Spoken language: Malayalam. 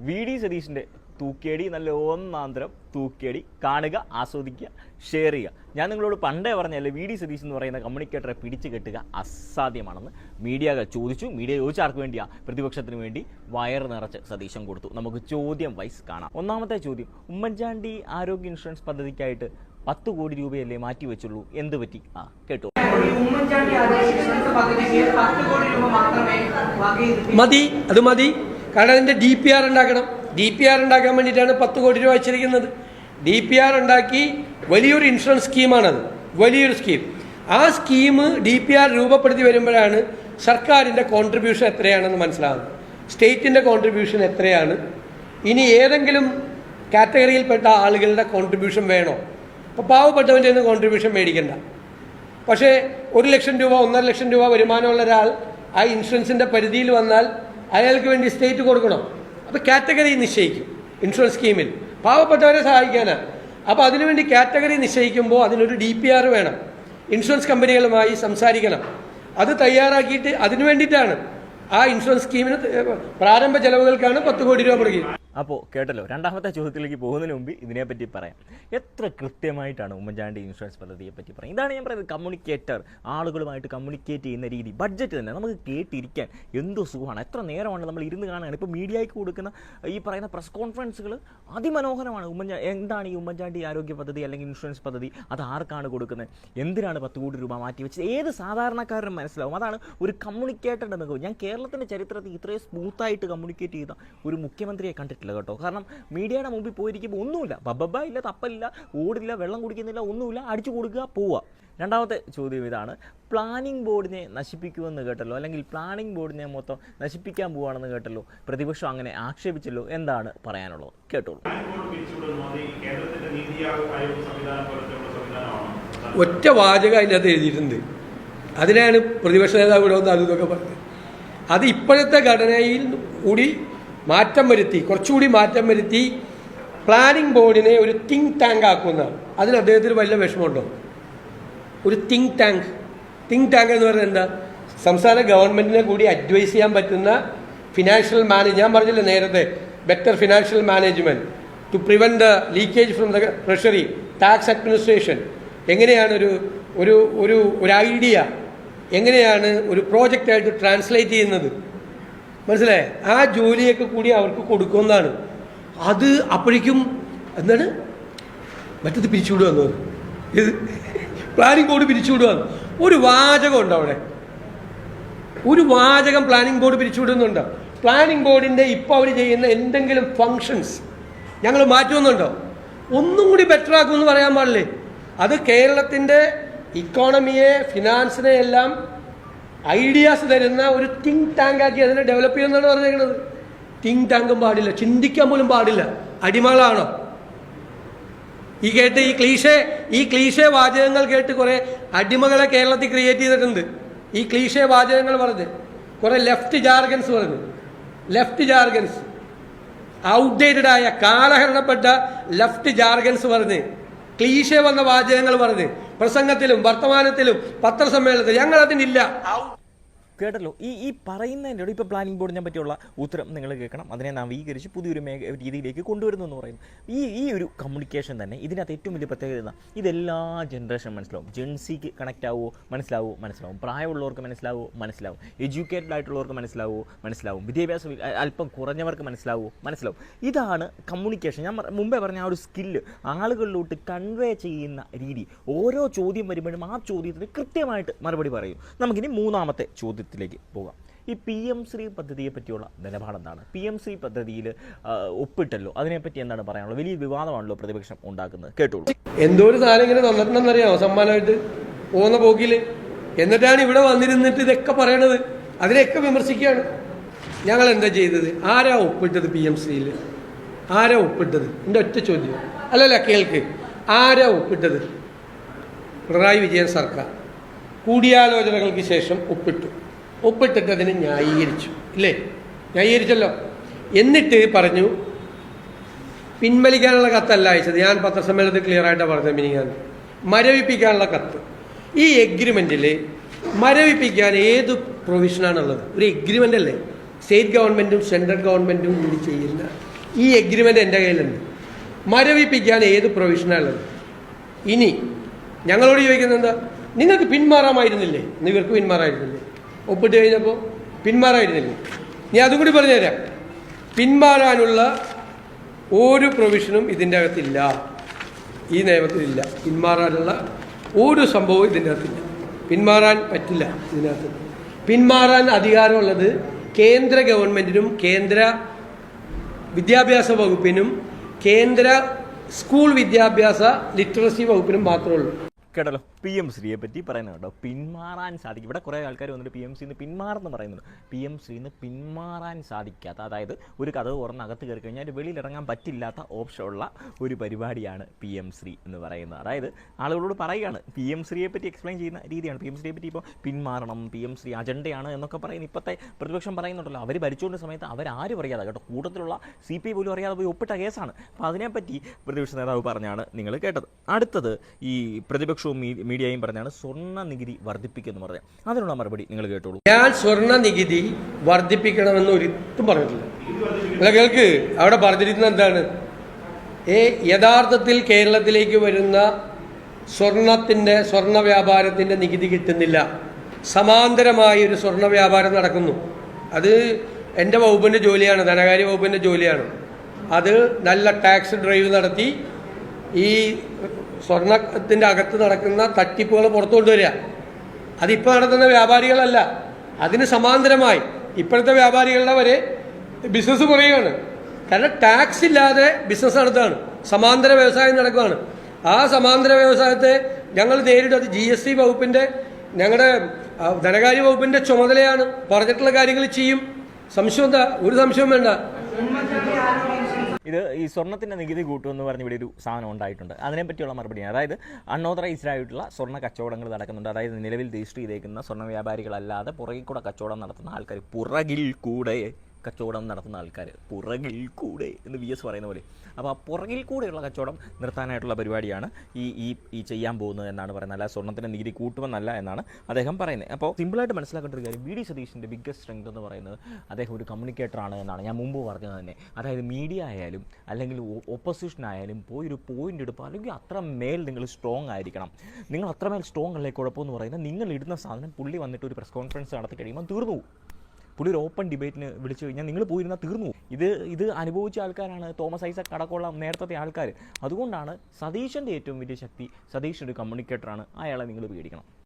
വി.ഡി. സതീശിൻ്റെ തൂക്കേടി നല്ല ഒന്നാന്തരം തൂക്കേടി കാണുക, ആസ്വദിക്കുക, ഷെയർ ചെയ്യുക. ഞാൻ നിങ്ങളോട് പണ്ടേ പറഞ്ഞല്ലേ, വി.ഡി. സതീശ് എന്ന് പറയുന്ന കമ്മ്യൂണിക്കേറ്ററെ പിടിച്ചു കെട്ടുക അസാധ്യമാണെന്ന്. മീഡിയകൾ ചോദിച്ചു. മീഡിയ ചോദിച്ചാർക്ക് വേണ്ടിയാ? പ്രതിപക്ഷത്തിന് വേണ്ടി വയറ് നിറച്ച് സതീശൻ കൊടുത്തു. നമുക്ക് ചോദ്യം വൈസ് കാണാം. ഒന്നാമത്തെ ചോദ്യം, ഉമ്മൻചാണ്ടി ആരോഗ്യ ഇൻഷുറൻസ് പദ്ധതിക്കായിട്ട് 10 കോടി രൂപയല്ലേ മാറ്റി വെച്ചുള്ളൂ, എന്ത് പറ്റി? കേട്ടോ. മതി, അത് മതി. കാരണം അതിന്റെ DPR ഉണ്ടാക്കണം. DPR ഉണ്ടാക്കാൻ വേണ്ടിയിട്ടാണ് 10 കോടി രൂപ വെച്ചിരിക്കുന്നത്. DPR ഉണ്ടാക്കി വലിയൊരു ഇൻഷുറൻസ് സ്കീമാണത്, വലിയൊരു സ്കീം. ആ സ്കീം DPR രൂപപ്പെടുത്തി വരുമ്പോഴാണ് സർക്കാരിൻ്റെ കോൺട്രിബ്യൂഷൻ എത്രയാണെന്ന് മനസ്സിലാകുന്നത്. സ്റ്റേറ്റിൻ്റെ കോൺട്രിബ്യൂഷൻ എത്രയാണ്, ഇനി ഏതെങ്കിലും കാറ്റഗറിയിൽപ്പെട്ട ആളുകളുടെ കോൺട്രിബ്യൂഷൻ വേണോ? അപ്പോൾ പാവപ്പെട്ടവൻ്റെ നിന്ന് കോൺട്രിബ്യൂഷൻ മേടിക്കണ്ട. പക്ഷേ 1 ലക്ഷം രൂപ 1.5 ലക്ഷം രൂപ വരുമാനമുള്ള ഒരാൾ ആ ഇൻഷുറൻസിൻ്റെ പരിധിയിൽ വന്നാൽ അയാൾക്ക് വേണ്ടി സ്റ്റേറ്റ് കൊടുക്കണം. അപ്പോൾ കാറ്റഗറി നിശ്ചയിക്കും ഇൻഷുറൻസ് സ്കീമിൽ, പാവപ്പെട്ടവരെ സഹായിക്കാനാണ്. അപ്പോൾ അതിനുവേണ്ടി കാറ്റഗറി നിശ്ചയിക്കുമ്പോൾ അതിനൊരു DPR വേണം. ഇൻഷുറൻസ് കമ്പനികളുമായി സംസാരിക്കണം. അത് തയ്യാറാക്കിയിട്ട് അതിനു വേണ്ടിയിട്ടാണ് ആ ഇൻഷുറൻസ് സ്കീമിന് പ്രാരംഭ ചെലവുകൾക്കാണ് 10 കോടി രൂപ മുടക്കിയത്. അപ്പോൾ കേട്ടല്ലോ. രണ്ടാമത്തെ ചോദ്യത്തിലേക്ക് പോകുന്നതിന് മുമ്പ് ഇതിനെപ്പറ്റി പറയാം. എത്ര കൃത്യമായിട്ടാണ് ഉമ്മൻചാണ്ടി ഇൻഷുറൻസ് പദ്ധതിയെ പറ്റി പറയാം. ഇതാണ് ഞാൻ പറയുന്നത്, കമ്മ്യൂണിക്കേറ്റർ, ആളുകളുമായിട്ട് കമ്മ്യൂണിക്കേറ്റ് ചെയ്യുന്ന രീതി, ബഡ്ജറ്റ് തന്നെ നമുക്ക് കേട്ടിരിക്കാൻ എന്തോ സുഖമാണ്. എത്ര നേരമാണ് നമ്മൾ ഇരുന്ന് കാണുകയാണ്. ഇപ്പോൾ മീഡിയയ്ക്ക് കൊടുക്കുന്ന ഈ പറയുന്ന പ്രസ് കോൺഫറൻസുകൾ അതിമനോഹരമാണ്. എന്താണ് ഈ ഉമ്മൻചാണ്ടി ആരോഗ്യ പദ്ധതി അല്ലെങ്കിൽ ഇൻഷുറൻസ് പദ്ധതി, അത് ആർക്കാണ് കൊടുക്കുന്നത്, എന്തിനാണ് 10 കോടി രൂപ മാറ്റി വെച്ചത്, ഏത് സാധാരണക്കാരനും മനസ്സിലാവും. അതാണ് ഒരു കമ്മ്യൂണിക്കേറ്ററുടെ മികവ്. ഞാൻ കേരളത്തിൻ്റെ ചരിത്രത്തിൽ ഇത്രയും സ്മൂത്തായിട്ട് കമ്മ്യൂണിക്കേറ്റ് ചെയ്ത ഒരു മുഖ്യമന്ത്രിയെ കണ്ടിട്ടില്ല കേട്ടോ. കാരണം മീഡിയയുടെ മുമ്പിൽ പോയിരിക്കുമ്പോൾ ഒന്നുമില്ല, ബബ്ബ ഇല്ല, തപ്പലില്ല, ഓടില്ല, വെള്ളം കുടിക്കുന്നില്ല, ഒന്നുമില്ല, അടിച്ചു കൊടുക്കുക, പോവുക. രണ്ടാമത്തെ ചോദ്യം ഇതാണ്, പ്ലാനിംഗ് ബോർഡിനെ നശിപ്പിക്കുമെന്ന് കേട്ടല്ലോ, അല്ലെങ്കിൽ പ്ലാനിംഗ് ബോർഡിനെ മൊത്തം നശിപ്പിക്കാൻ പോവുകയാണെന്ന് കേട്ടല്ലോ. പ്രതിപക്ഷം അങ്ങനെ ആക്ഷേപിച്ചല്ലോ, എന്താണ് പറയാനുള്ളത്? കേട്ടോളൂ. ഒറ്റ വാചകം അതിനകത്ത് എഴുതിയിട്ടുണ്ട്. അതിനാണ് പ്രതിപക്ഷ നേതാവ് ഇവിടെ വന്ന് അതൊക്കെ പറഞ്ഞത്. അത് ഇപ്പോഴത്തെ ഘടനയിൽ കൂടി മാറ്റം വരുത്തി, കുറച്ചുകൂടി മാറ്റം വരുത്തി പ്ലാനിംഗ് ബോർഡിനെ ഒരു തിങ്ക് ടാങ്ക് ആക്കുന്നതാണ്. അതിന് അദ്ദേഹത്തിന് വലിയ വിഷമമുണ്ടോ? ഒരു തിങ്ക് ടാങ്ക് എന്ന് പറയുന്നത് എന്താ? സംസ്ഥാന ഗവൺമെൻറ്റിനെ കൂടി അഡ്വൈസ് ചെയ്യാൻ പറ്റുന്ന ഫിനാൻഷ്യൽ ഞാൻ പറഞ്ഞില്ല നേരത്തെ, better financial management to prevent the leakage from the treasury, tax administration, എങ്ങനെയാണ് ഒരു ഐഡിയ എങ്ങനെയാണ് ഒരു പ്രോജക്റ്റായിട്ട് ട്രാൻസ്ലേറ്റ് ചെയ്യുന്നത്, മനസ്സിലായേ? ആ ജോലിയൊക്കെ കൂടി അവർക്ക് കൊടുക്കുന്നതാണ്. അത് അപ്പോഴേക്കും എന്താണ് മറ്റത് പിരിച്ചുവിടുക, ഇത് പ്ലാനിംഗ് ബോർഡ് പിരിച്ചുവിടുകയെന്ന് ഒരു വാചകമുണ്ട് അവിടെ. ഒരു വാചകം പ്ലാനിംഗ് ബോർഡ് പിരിച്ചുവിടുന്നുണ്ടോ? പ്ലാനിംഗ് ബോർഡിൻ്റെ ഇപ്പോൾ അവർ ചെയ്യുന്ന എന്തെങ്കിലും ഫങ്ഷൻസ് ഞങ്ങൾ മാറ്റുമെന്നുണ്ടോ? ഒന്നും കൂടി ബെറ്റർ ആക്കുമെന്ന് പറയാൻ പാടില്ലേ? അത് കേരളത്തിൻ്റെ ഇക്കോണമിയെ, ഫിനാൻസിനെ എല്ലാം ഐഡിയാസ് തരുന്ന ഒരു തിങ്ക് ടാങ്ക് ആക്കി അതിനെ ഡെവലപ്പ് ചെയ്യുമെന്നാണ് പറഞ്ഞേക്കുന്നത്. തിങ്ക് ടാങ്കും പാടില്ല, ചിന്തിക്കാൻ പോലും പാടില്ല. അടിമകളാണോ ഈ കേട്ട് ഈ ക്ലീഷേ വാചകങ്ങൾ കേട്ട് കുറെ അടിമകളെ കേരളത്തിൽ ക്രിയേറ്റ് ചെയ്തിട്ടുണ്ട്. ഈ ക്ലീഷേ വാചകങ്ങൾ പറഞ്ഞ് കുറെ ലെഫ്റ്റ് ജാർഗൻസ് ഔട്ട്ഡേറ്റഡ് ആയ കാലഹരണപ്പെട്ട ലെഫ്റ്റ് ജാർഗൻസ് പറഞ്ഞ് ക്ലീഷേ വന്ന വാചകങ്ങൾ പറഞ്ഞ് പ്രസംഗത്തിലും വർത്തമാനത്തിലും പത്രസമ്മേളനത്തിലും ഞങ്ങൾ അതിനില്ല. കേട്ടല്ലോ. ഈ പറയുന്നതിൻ്റെ ഇപ്പോൾ പ്ലാനിംഗ് ബോർഡിനെ പറ്റിയുള്ള ഉത്തരം നിങ്ങൾ കേൾക്കണം. അതിനെ നവീകരിച്ച് പുതിയൊരു രീതിയിലേക്ക് കൊണ്ടുവരുന്നു എന്ന് പറയുന്നു. ഈ ഒരു കമ്മ്യൂണിക്കേഷൻ തന്നെ ഇതിനകത്ത് ഏറ്റവും വലിയ പ്രത്യേകത, ഇതെല്ലാ ജനറേഷനും മനസ്സിലാവും. ജെൻസിക്ക് കണക്റ്റ് ആവുമോ? മനസ്സിലാവും. പ്രായമുള്ളവർക്ക് മനസ്സിലാവും. എഡ്യൂക്കേറ്റഡ് ആയിട്ടുള്ളവർക്ക് മനസ്സിലാവും. വിദ്യാഭ്യാസം അല്പം കുറഞ്ഞവർക്ക് മനസ്സിലാവും. ഇതാണ് കമ്മ്യൂണിക്കേഷൻ. ഞാൻ മുമ്പേ പറഞ്ഞ ആ ഒരു സ്കില്ല് ആളുകളിലോട്ട് കൺവേ ചെയ്യുന്ന രീതി. ഓരോ ചോദ്യം വരുമ്പോഴും ആ ചോദ്യത്തിന് കൃത്യമായിട്ട് മറുപടി പറയും. നമുക്കിനി മൂന്നാമത്തെ ചോദ്യത്തിലേക്ക് പോകാം. ഈ PM ശ്രീ പദ്ധതിയെ പറ്റിയുള്ള നിലപാടെന്താണ്? PM ശ്രീ പദ്ധതിയിൽ ഒപ്പിട്ടല്ലോ, അതിനെപ്പറ്റി എന്താണ് പറയാനുള്ളത്? വലിയ വിവാദമാണല്ലോ പ്രതിപക്ഷം ഉണ്ടാക്കുന്നത്. കേട്ടോളൂ. എന്തോ ഒരു സാധനം ഇങ്ങനെ തന്നിട്ടുണ്ടെന്നറിയാമോ സമ്മാനമായിട്ട് പോകുന്ന പോക്കില്? എന്നിട്ടാണ് ഇവിടെ വന്നിരുന്നിട്ട് ഇതൊക്കെ പറയണത്, അതിനെയൊക്കെ വിമർശിക്കുകയാണ്. ഞങ്ങൾ എന്താ ചെയ്തത്? ആരാ ഒപ്പിട്ടത് PM ശ്രീയിൽ? ആരാ ഒപ്പിട്ടത്? എൻ്റെ ഒറ്റ ചോദ്യം. അല്ലല്ല, കേൾക്ക്. ആരാ ഒപ്പിട്ടത്? പിണറായി വിജയൻ സർക്കാർ കൂടിയാലോചനകൾക്ക് ശേഷം ഒപ്പിട്ടിട്ട് അതിനെ ന്യായീകരിച്ചു, ഇല്ലേ? ന്യായീകരിച്ചല്ലോ. എന്നിട്ട് പറഞ്ഞു പിൻവലിക്കാനുള്ള കത്തല്ല അയച്ചത്. ഞാൻ പത്രസമ്മേളനത്തിൽ ക്ലിയർ ആയിട്ടാണ് പറഞ്ഞത് മിനിങ്ങാൻ. മരവിപ്പിക്കാനുള്ള കത്ത്. ഈ എഗ്രിമെൻറ്റിൽ മരവിപ്പിക്കാൻ ഏത് പ്രൊവിഷനാണുള്ളത്? ഒരു എഗ്രിമെൻ്റ് അല്ലേ? സ്റ്റേറ്റ് ഗവൺമെൻറ്റും സെൻട്രൽ ഗവൺമെൻറ്റും കൂടി ചെയ്യുന്ന ഈ എഗ്രിമെൻ്റ് എൻ്റെ കയ്യിലുണ്ട്. മരവിപ്പിക്കാൻ ഏത് പ്രൊവിഷനാണുള്ളത്? ഇനി ഞങ്ങളോട് ചോദിക്കുന്നത് എന്താ, നിങ്ങൾക്ക് പിന്മാറാമായിരുന്നില്ലേ? ഇവർക്ക് പിന്മാറായിരുന്നില്ലേ? ഒപ്പിട്ട് കഴിഞ്ഞപ്പോൾ പിന്മാറായിരുന്നില്ലേ? ഞാൻ അതും കൂടി പറഞ്ഞുതരാം. പിന്മാറാനുള്ള ഒരു പ്രൊവിഷനും ഇതിൻ്റെ അകത്തില്ല, ഈ നിയമത്തിലില്ല. പിന്മാറാനുള്ള ഒരു സംഭവവും ഇതിൻ്റെ അകത്തില്ല. പിന്മാറാൻ പറ്റില്ല ഇതിനകത്ത്. പിന്മാറാൻ അധികാരമുള്ളത് കേന്ദ്ര ഗവൺമെൻറ്റിനും കേന്ദ്ര വിദ്യാഭ്യാസ വകുപ്പിനും കേന്ദ്ര സ്കൂൾ വിദ്യാഭ്യാസ ലിറ്ററസി വകുപ്പിനും മാത്രമേ ഉള്ളൂ. കേട്ടല്ലോ, PM ശ്രീയെ പറ്റി പറയുന്നത് കേട്ടോ. പിന്മാറാൻ സാധിക്കും. ഇവിടെ കുറേ ആൾക്കാർ വന്നിട്ട് PM ശ്രീന്ന് പിന്മാറുന്നു പറയുന്നുണ്ട്. PM ശ്രീന്ന് പിന്മാറാൻ സാധിക്കാത്ത, അതായത് ഒരു കഥ തുറന്ന് അകത്ത് കയറി കഴിഞ്ഞാൽ വെളിയിലിറങ്ങാൻ പറ്റില്ലാത്ത ഓപ്ഷനുള്ള ഒരു പരിപാടിയാണ് PM ശ്രീ എന്ന് പറയുന്നത്. അതായത് ആളുകളോട് പറയുകയാണ്, PM ശ്രീയെ പറ്റി എക്സ്പ്ലെയിൻ ചെയ്യുന്ന രീതിയാണ്. PM ശ്രീയെ പറ്റി ഇപ്പോൾ പിന്മാറണം, PM ശ്രീ അജണ്ടയാണ് എന്നൊക്കെ പറയുന്നത് ഇപ്പോഴത്തെ പ്രതിപക്ഷം പറയുന്നുണ്ടല്ലോ. അവർ ഭരിച്ചുകൊണ്ട സമയത്ത് അവരാരും അറിയാതെ കേട്ടോ, കൂട്ടത്തിലുള്ള CPI പോലും അറിയാതെ പോയി ഒപ്പിട്ട കേസാണ്. അപ്പോൾ അതിനെപ്പറ്റി പ്രതിപക്ഷ നേതാവ് പറഞ്ഞാണ് നിങ്ങൾ കേട്ടത്. അടുത്തത് ഈ പ്രതിപക്ഷവും മീഡിയയും പറഞ്ഞാണ് സ്വർണ്ണ നികുതി വർദ്ധിപ്പിക്കുമെന്ന് പറഞ്ഞത്. അതിനുള്ള മറുപടി നിങ്ങൾ കേട്ടോളൂ. ഞാൻ സ്വർണ്ണ നികുതി വർദ്ധിപ്പിക്കണമെന്ന് ഒരിടത്തും പറഞ്ഞിട്ടില്ല. നിങ്ങൾക്ക് അവിടെ പറഞ്ഞിരിക്കുന്നത് എന്താണ്? യഥാർത്ഥത്തിൽ കേരളത്തിലേക്ക് വരുന്ന സ്വർണ്ണ വ്യാപാരത്തിൻ്റെ നികുതി കിട്ടുന്നില്ല. സമാന്തരമായ ഒരു സ്വർണ്ണ വ്യാപാരം നടക്കുന്നു. അത് എൻ്റെ വകുപ്പിൻ്റെ ജോലിയാണ്, ധനകാര്യ വകുപ്പിൻ്റെ ജോലിയാണ്. അത് നല്ല ടാക്സ് ഡ്രൈവ് നടത്തി ഈ സ്വർണത്തിൻ്റെ അകത്ത് നടക്കുന്ന തട്ടിപ്പുകൾ പുറത്തു കൊണ്ടുവരിക. അതിപ്പോൾ നടത്തുന്ന വ്യാപാരികളല്ല, അതിന് സമാന്തരമായി ഇപ്പോഴത്തെ വ്യാപാരികളുടെ വരെ ബിസിനസ് കുറയുകയാണ്. കാരണം ടാക്സ് ഇല്ലാതെ ബിസിനസ് നടത്തുകയാണ്, സമാന്തര വ്യവസായം നടക്കുകയാണ്. ആ സമാന്തര വ്യവസായത്തെ ഞങ്ങൾ നേരിടും. അത് GST വകുപ്പിൻ്റെ, ഞങ്ങളുടെ ധനകാര്യ വകുപ്പിൻ്റെ ചുമതലയാണ്. പറഞ്ഞിട്ടുള്ള കാര്യങ്ങൾ ചെയ്യും. സംശയം എന്താ? ഒരു സംശയവും വേണ്ട. ഇത് ഈ സ്വർണ്ണത്തിൻ്റെ നികുതി കൂട്ടുമെന്ന് പറഞ്ഞ് ഇവിടെ ഒരു സാധനം ഉണ്ടായിട്ടുണ്ട്. അതിനെപ്പറ്റിയുള്ള മറുപടിയാണ്. അതായത് അൺഓതറൈസ്ഡ് ആയിട്ടുള്ള സ്വർണ്ണ കച്ചവടങ്ങൾ നടക്കുന്നുണ്ട്. അതായത് നിലവിൽ രജിസ്റ്റർ ചെയ്തേക്കുന്ന സ്വർണ്ണ വ്യാപാരികളല്ലാതെ പുറകിൽ കൂടെ കച്ചവടം നടത്തുന്ന ആൾക്കാർ, പുറകിൽ കൂടെ കച്ചവടം നടത്തുന്ന ആൾക്കാർ, പുറകിൽ കൂടെ എന്ന് VS പറയുന്ന പോലെ. അപ്പോൾ ആ പുറകിൽ കൂടെയുള്ള കച്ചവടം നിർത്താനായിട്ടുള്ള പരിപാടിയാണ് ഈ ചെയ്യാൻ പോകുന്നത് എന്നാണ് പറയുന്നത്. അല്ല സ്വർണ്ണത്തിൻ്റെ നികുതി കൂട്ടുമെന്നല്ല എന്നാണ് അദ്ദേഹം പറയുന്നത്. അപ്പോൾ സിമ്പിളായിട്ട് മനസ്സിലാക്കേണ്ട ഒരു കാര്യം, VD സതീഷിൻ്റെ ബിഗ്ഗസ്റ്റ് സ്ട്രെങ്ത് എന്ന് പറയുന്നത് അദ്ദേഹം ഒരു കമ്മ്യൂണിക്കേറ്ററാണ് എന്നാണ് ഞാൻ മുമ്പ് പറഞ്ഞത് തന്നെ. അതായത് മീഡിയ ആയാലും അല്ലെങ്കിൽ ഓപ്പോസിഷൻ ആയാലും പോയൊരു പോയിന്റ് എടുപ്പോൾ അല്ലെങ്കിൽ അത്രമേൽ നിങ്ങൾ സ്ട്രോങ് ആയിരിക്കണം. നിങ്ങൾ അത്രമേൽ സ്ട്രോങ് അല്ലേ കുഴപ്പമെന്ന് പറയുന്നത്, നിങ്ങൾ ഇടുന്ന സാധനം പുള്ളി വന്നിട്ട് ഒരു പ്രസ് കോൺഫറൻസ് നടത്തി കഴിയുമ്പോൾ തീർന്നു. പുള്ളി ഒരു ഓപ്പൺ ഡിബേറ്റിന് വിളിച്ചു കഴിഞ്ഞാൽ നിങ്ങൾ പോയിരുന്നാൽ തീർന്നു. ഇത് അനുഭവിച്ച ആൾക്കാരാണ് തോമസ് ഐസക് അടക്കമുള്ള നേരത്തെ ആൾക്കാർ. അതുകൊണ്ടാണ് സതീഷിൻ്റെ ഏറ്റവും വലിയ ശക്തി, സതീഷ് ഒരു കമ്മ്യൂണിക്കേറ്ററാണ്, അയാളെ നിങ്ങൾ പേടിക്കണം.